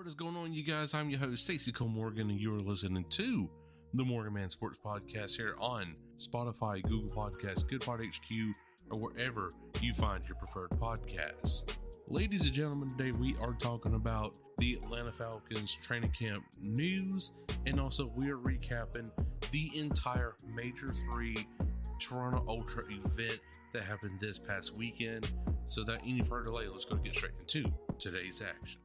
What is going on, you guys? I'm your host, Stacey Cole Morgan, and you are listening to the MorganMan Sports Podcast here on Spotify, Google Podcasts, GoodPod HQ, or wherever you find your preferred podcasts. Ladies and gentlemen, today we are talking about the Atlanta Falcons training camp news, and also we are recapping the entire Major 3 Toronto Ultra event that happened this past weekend. So without any further delay, let's go get straight into today's action.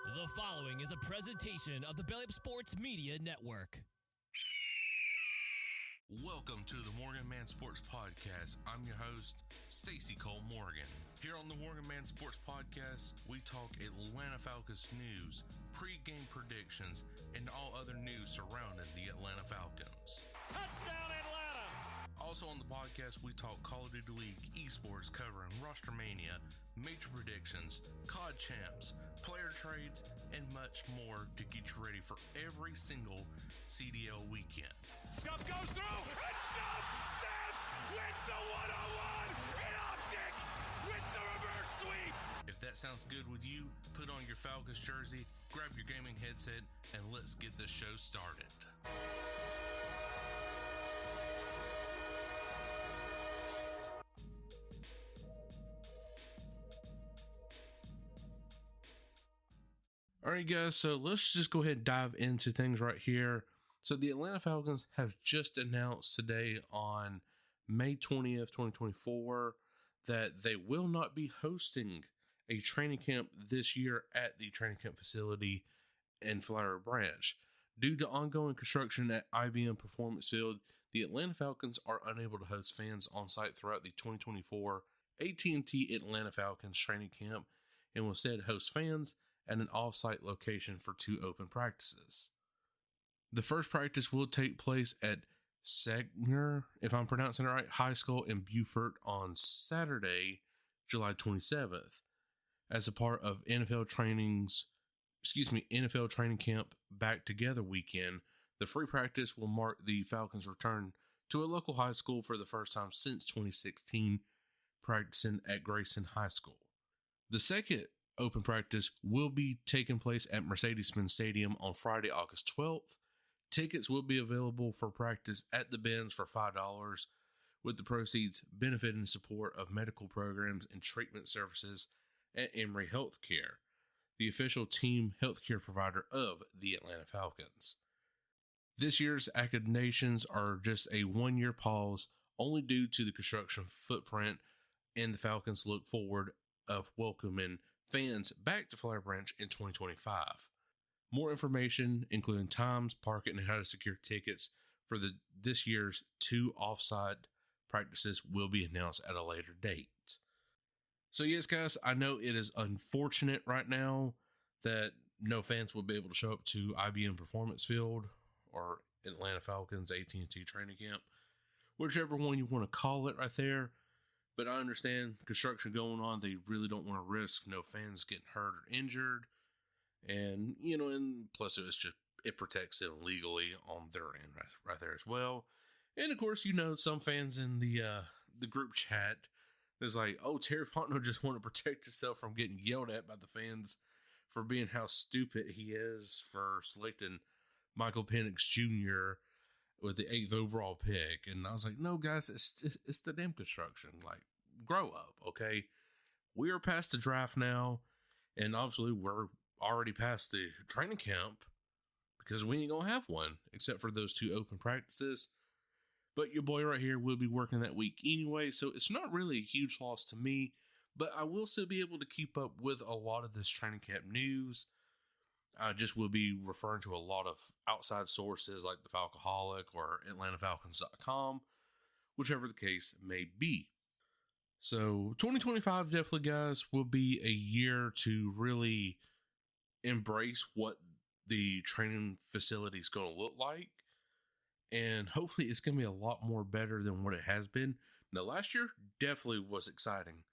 The following is a presentation of the Belly Up Sports Media Network. Welcome to the MorganMan Sports Podcast. I'm your host, Stacey Cole Morgan. Here on the MorganMan Sports Podcast, we talk Atlanta Falcons news, pre-game predictions, and all other news surrounding the Atlanta Falcons. Touchdown, Atlanta! Also on the podcast, we talk Call of Duty League, esports, covering Roster Mania, major predictions, COD champs, player trades, and much more to get you ready for every single CDL weekend. Stuff goes through, and Stuff says wins the one-on-one in optic with the reverse sweep. If that sounds good with you, put on your Falcons jersey, grab your gaming headset, and let's get this show started. All right, guys, so let's just go ahead and dive into things right here. So the Atlanta Falcons have just announced today on May 20th, 2024, that they will not be hosting a training camp this year at the training camp facility in Flower Branch. Due to ongoing construction at IBM Performance Field, the Atlanta Falcons are unable to host fans on site throughout the 2024 AT&T Atlanta Falcons training camp and will instead host fans at an off-site location for 2 open practices. The first practice will take place at Segner, if I'm pronouncing it right, High School in Beaufort on Saturday, July 27th, as a part of NFL Training Camp Back Together weekend. The free practice will mark the Falcons' return to a local high school for the first time since 2016, practicing at Grayson High School. The second open practice will be taking place at Mercedes-Benz Stadium on Friday, August 12th. Tickets will be available for practice at the bins for $5, with the proceeds benefiting support of medical programs and treatment services at Emory Healthcare, the official team healthcare provider of the Atlanta Falcons. This year's accreditations are just a one-year pause, only due to the construction footprint, and the Falcons look forward of welcoming fans back to Flower Branch in 2025. More information, including times, parking, and how to secure tickets for this year's 2 off-site practices, will be announced at a later date. So yes, guys, I know it is unfortunate right now that no fans will be able to show up to IBM Performance Field or Atlanta Falcons AT&T Training Camp, whichever one you want to call it right there. But I understand construction going on. They really don't want to risk no fans getting hurt or injured. And, and plus it protects them legally on their end right there as well. And of course, some fans in the group chat, there's like, oh, Terry Fontenot just want to protect himself from getting yelled at by the fans for being how stupid he is for selecting Michael Penix Jr. with the 8th overall pick. And I was like, no, guys, it's the damn construction. Like, grow up, okay? We are past the draft now, and obviously we're already past the training camp because we ain't gonna have one except for those 2 open practices. But your boy right here will be working that week anyway, so it's not really a huge loss to me, but I will still be able to keep up with a lot of this training camp news. I just will be referring to a lot of outside sources like the Falcoholic or AtlantaFalcons.com, whichever the case may be. So 2025 definitely, guys, will be a year to really embrace what the training facility is going to look like. And hopefully it's going to be a lot more better than what it has been. Now, last year definitely was exciting.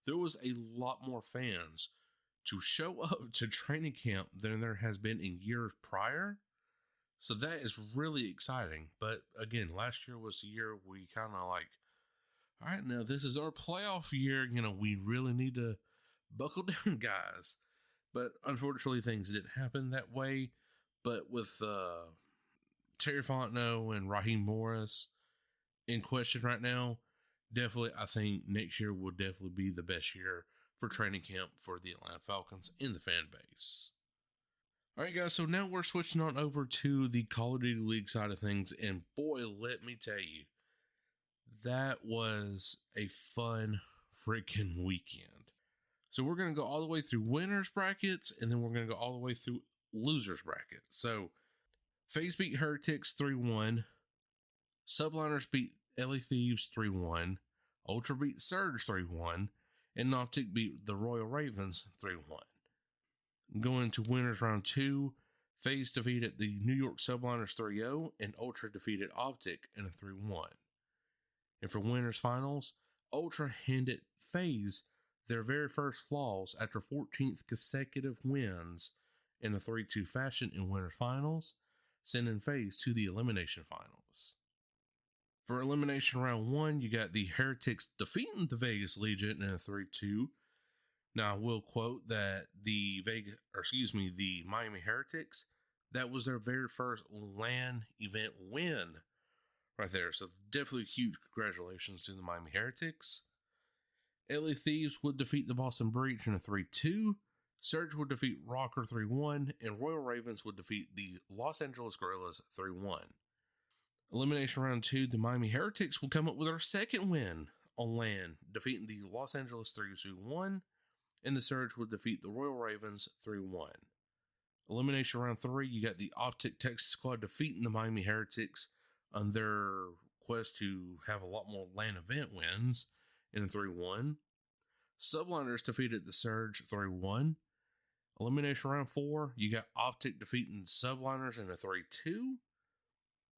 There was a lot more fans to show up to training camp than there has been in years prior. So that is really exciting. But again, last year was the year we kind of like, All right, now this is our playoff year. We really need to buckle down, guys. But unfortunately, things didn't happen that way. But with Terry Fontenot and Raheem Morris in question right now, definitely, I think next year will definitely be the best year for training camp for the Atlanta Falcons and the fan base. All right, guys, so now we're switching on over to the Call of Duty League side of things. And boy, let me tell you, that was a fun freaking weekend. So we're going to go all the way through winners brackets, and then we're going to go all the way through losers brackets. So FaZe beat Heretics 3-1. Subliners beat LA Thieves 3-1. Ultra beat Surge 3-1. And Optic beat the Royal Ravens 3-1. Going to winners round 2, FaZe defeated the New York Subliners 3-0, and Ultra defeated Optic in a 3-1. And for winners finals, Ultra handed FaZe their very first loss after 14th consecutive wins in a 3-2 fashion in winners finals, sending FaZe to the elimination finals. For elimination round 1, you got the Heretics defeating the Vegas Legion in a 3-2. Now, I will quote that the Miami Heretics, that was their very first LAN event win right there. So definitely huge congratulations to the Miami Heretics. LA Thieves would defeat the Boston Breach in a 3-2. Surge would defeat Rocker 3-1. And Royal Ravens would defeat the Los Angeles Guerrillas 3-1. Elimination round 2, the Miami Heretics will come up with their second win on LAN, defeating the Los Angeles 3-1. And the Surge would defeat the Royal Ravens 3-1. Elimination round 3, you got the Optic Texas squad defeating the Miami Heretics on their quest to have a lot more LAN event wins in a 3-1. Subliners defeated the Surge 3-1. Elimination round 4, you got Optic defeating Subliners in a 3-2.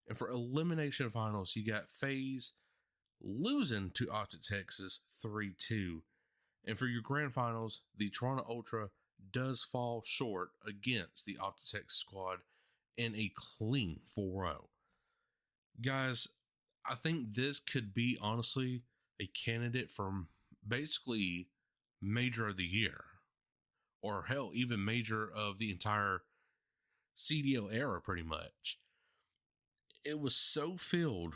And for elimination finals, you got FaZe losing to Optic Texas 3-2. And for your grand finals, the Toronto Ultra does fall short against the Optic Texas squad in a clean 4-0. Guys, I think this could be honestly a candidate for basically major of the year, or hell, even major of the entire CDL era pretty much. It was so filled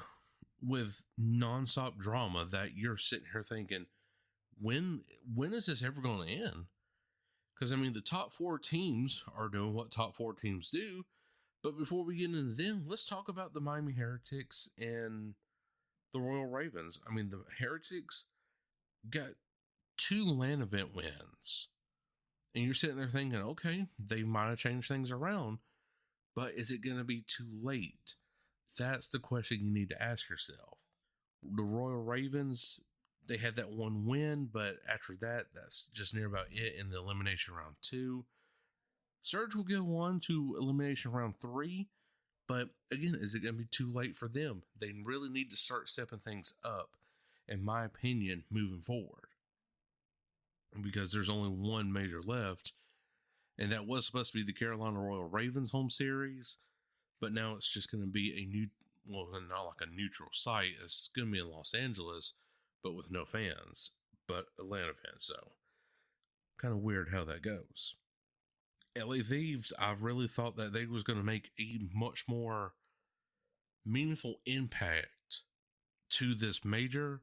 with nonstop drama that you're sitting here thinking, when is this ever going to end? Because, the top 4 teams are doing what top 4 teams do. But before we get into them, let's talk about the Miami Heretics and the Royal Ravens. The Heretics got 2 LAN event wins. And you're sitting there thinking, okay, they might have changed things around. But is it going to be too late? That's the question you need to ask yourself. The Royal Ravens, they had that 1 win, but after that, that's just near about it in the elimination round 2. Surge will go on to elimination round 3, but again, is it going to be too late for them? They really need to start stepping things up, in my opinion, moving forward. Because there's only 1 major left, and that was supposed to be the Carolina Royal Ravens home series, but now it's just going to be not like a neutral site. It's going to be in Los Angeles, but with no fans, but Atlanta fans. So kind of weird how that goes. LA Thieves, I really thought that they was going to make a much more meaningful impact to this major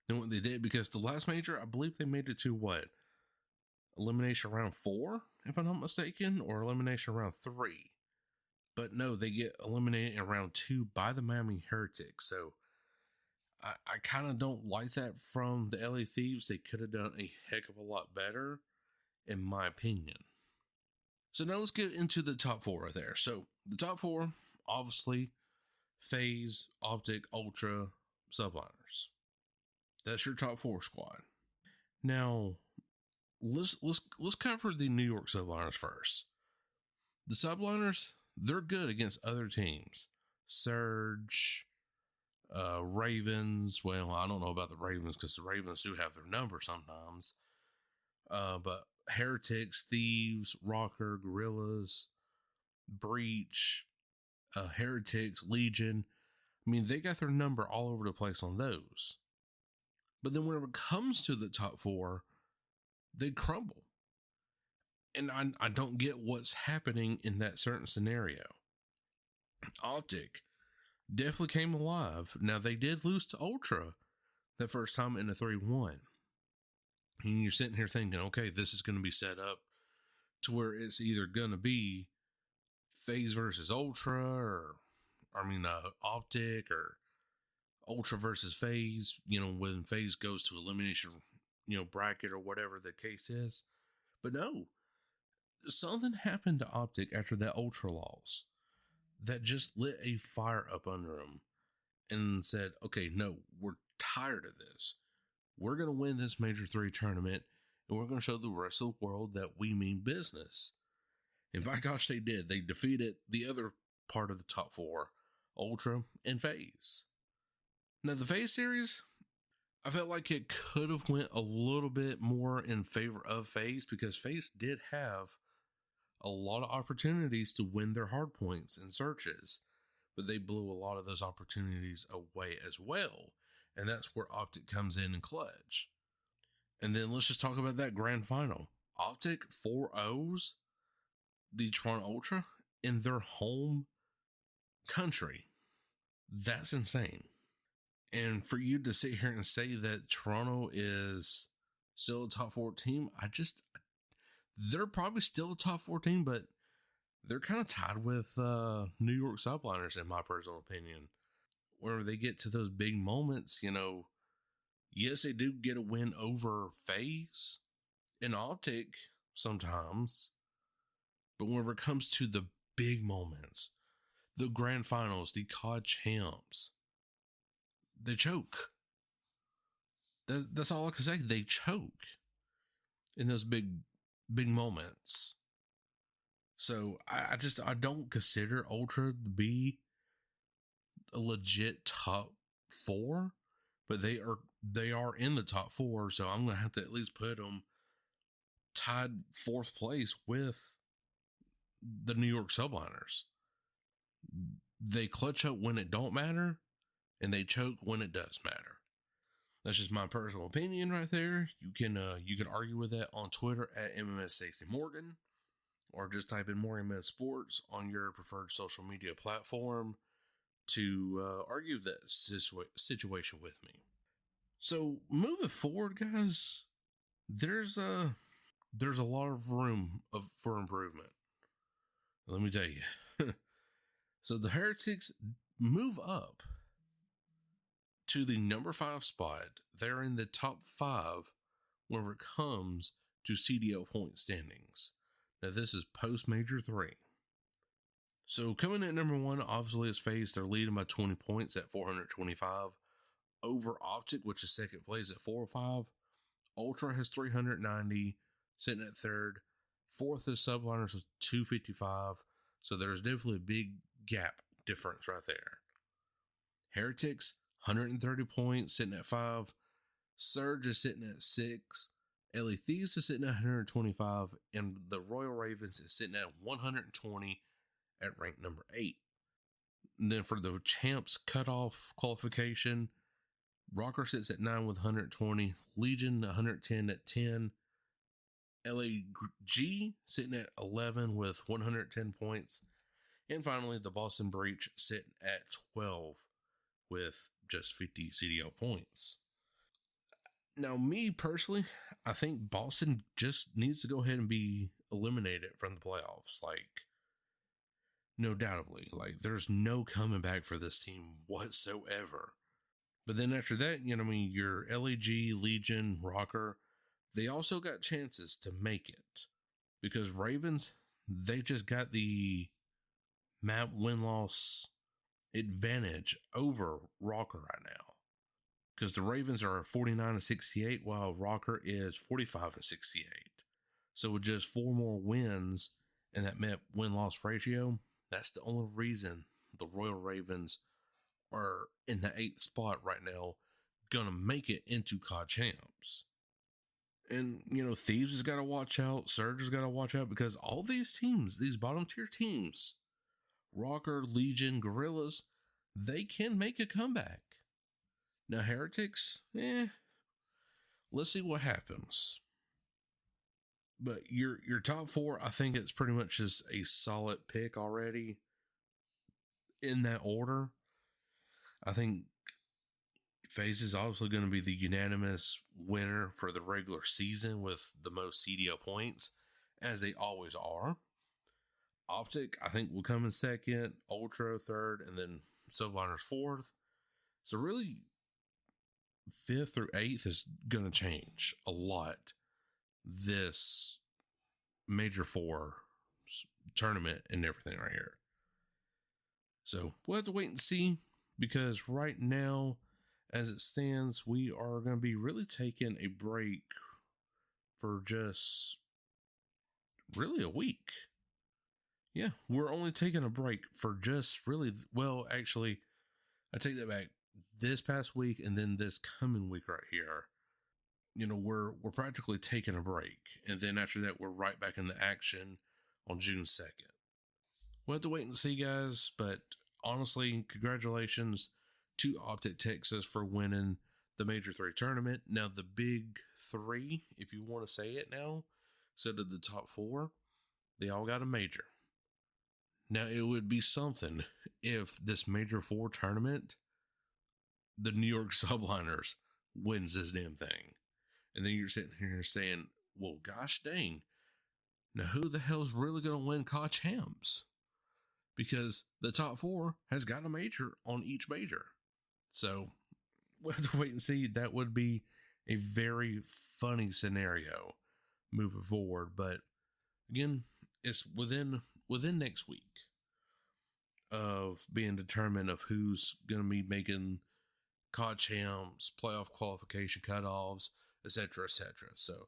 than what they did, because the last major, I believe they made it to elimination round 4, if I'm not mistaken, or elimination round 3. But no, they get eliminated in round 2 by the Miami Heretics. So I kind of don't like that from the LA Thieves. They could have done a heck of a lot better, in my opinion. So now let's get into the top 4 right there. So the top 4, obviously, FaZe, Optic, Ultra, Subliners. That's your top 4 squad. Now, let's cover the New York Subliners first. The Subliners, they're good against other teams. Surge, Ravens. Well, I don't know about the Ravens because the Ravens do have their number sometimes. But Heretics, Thieves, Rocker, Guerrillas, Breach, Heretics, Legion. They got their number all over the place on those. But then whenever it comes to the top four, they crumble. And I don't get what's happening in that certain scenario. Optic definitely came alive. Now, they did lose to Ultra that first time in a 3-1. And you're sitting here thinking, okay, this is going to be set up to where it's either going to be FaZe versus Ultra, Optic, or Ultra versus FaZe, when FaZe goes to elimination, bracket or whatever the case is. But no, something happened to Optic after that Ultra loss that just lit a fire up under them and said, okay, no, we're tired of this. We're going to win this Major 3 tournament, and we're going to show the rest of the world that we mean business. And by gosh, they did. They defeated the other part of the top four, Ultra and FaZe. Now, the FaZe series, I felt like it could have went a little bit more in favor of FaZe, because FaZe did have a lot of opportunities to win their hard points and searches, but they blew a lot of those opportunities away as well. And that's where Optic comes in and clutch. And then let's just talk about that grand final. Optic 4-0s the Toronto Ultra in their home country. That's insane. And for you to sit here and say that Toronto is still a top 4 team, they're probably still a top 4 team, but they're kind of tied with New York Subliners, in my personal opinion. Whenever they get to those big moments, yes, they do get a win over FaZe and Optic sometimes, but whenever it comes to the big moments, the grand finals, the COD champs, they choke. That's all I can say. They choke in those big moments. So I don't consider Ultra to be a legit top 4, but they are in the top 4. So I'm going to have to at least put them tied 4th place with the New York Subliners. They clutch up when it don't matter, and they choke when it does matter. That's just my personal opinion right there. You can argue with that on Twitter at MMS60Morgan, or just type in MorganMan Sports on your preferred social media platform to argue that situation with me. So moving forward, guys, there's a lot of room for improvement. Let me tell you. So the Heretics move up to the number 5 spot. They're in the top 5 whenever it comes to CDL point standings. Now, this is post Major 3. So coming in at number 1, obviously, is FaZe. They're leading by 20 points at 425 over Optic, which is second place at 405. Ultra has 390, sitting at 3rd. 4th is Subliners with 255. So there's definitely a big gap difference right there. Heretics, 130 points, sitting at 5. Surge is sitting at 6. LA Thieves is sitting at 125. And the Royal Ravens is sitting at 120 at rank number 8. And then for the champs cutoff qualification, Rocker sits at 9 with 120. Legion 110 at 10. LAG sitting at 11 with 110 points. And finally, the Boston Breach sitting at 12 with just 50 CDL points. Now, me personally, I think Boston just needs to go ahead and be eliminated from the playoffs. No doubtably. There's no coming back for this team whatsoever. But then after that, your LAG, Legion, Rocker, they also got chances to make it. Because Ravens, they just got the map win-loss advantage over Rocker right now. Because the Ravens are 49-68, while Rocker is 45-68. So with just 4 more wins in that map win-loss ratio, that's the only reason the Royal Ravens are in the 8th spot right now, gonna make it into COD champs. And, Thieves has got to watch out. Surge has got to watch out, because all these teams, these bottom tier teams, Rocker, Legion, Gorillas, they can make a comeback. Now, Heretics, let's see what happens. But your top 4, I think it's pretty much just a solid pick already in that order. I think FaZe is obviously going to be the unanimous winner for the regular season with the most CDL points, as they always are. Optic, I think, will come in second, Ultra third, and then Subliners fourth. So really, 5th through 8th is going to change a lot this Major 4 tournament and everything right here. So we'll have to wait and see, because right now, as it stands, we are going to be really taking a break for just really a week. Yeah, we're only taking a break for just really, well, actually, I take that back. This past week and then this coming week right here, you know, we're practically taking a break. And then after that, we're right back into action on June 2nd. We'll have to wait and see, guys. But honestly, congratulations to Optic Texas for winning the Major 3 tournament. Now, the Big 3, if you want to say it now, so did the top 4. They all got a major. Now, it would be something if this Major 4 tournament, the New York Subliners wins this damn thing. And then you're sitting here saying, well, gosh dang, now who the hell's really going to win college champs? Because the top 4 has got a major on each major. So we'll have to wait and see. That would be a very funny scenario moving forward. But again, it's within next week of being determined of who's going to be making college champs, playoff qualification cutoffs, etc., etc. So,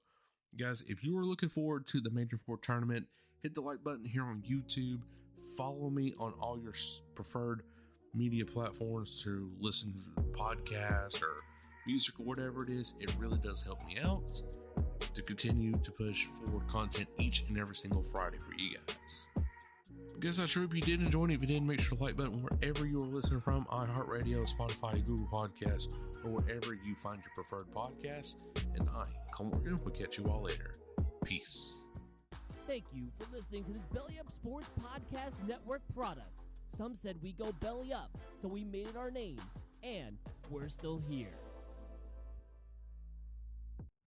guys, if you are looking forward to the Major 4 tournament, hit the like button here on YouTube. Follow me on all your preferred media platforms to listen to podcasts or music or whatever it is. It really does help me out to continue to push forward content each and every single Friday for you guys. Guess I sure hope you did enjoy it. If you did, make sure to like button wherever you are listening from, iHeartRadio, Spotify, Google Podcasts, or wherever you find your preferred podcast. And I, Cole Morgan, will catch you all later. Peace. Thank you for listening to this Belly Up Sports Podcast Network product. Some said we go belly up, so we made it our name, and we're still here.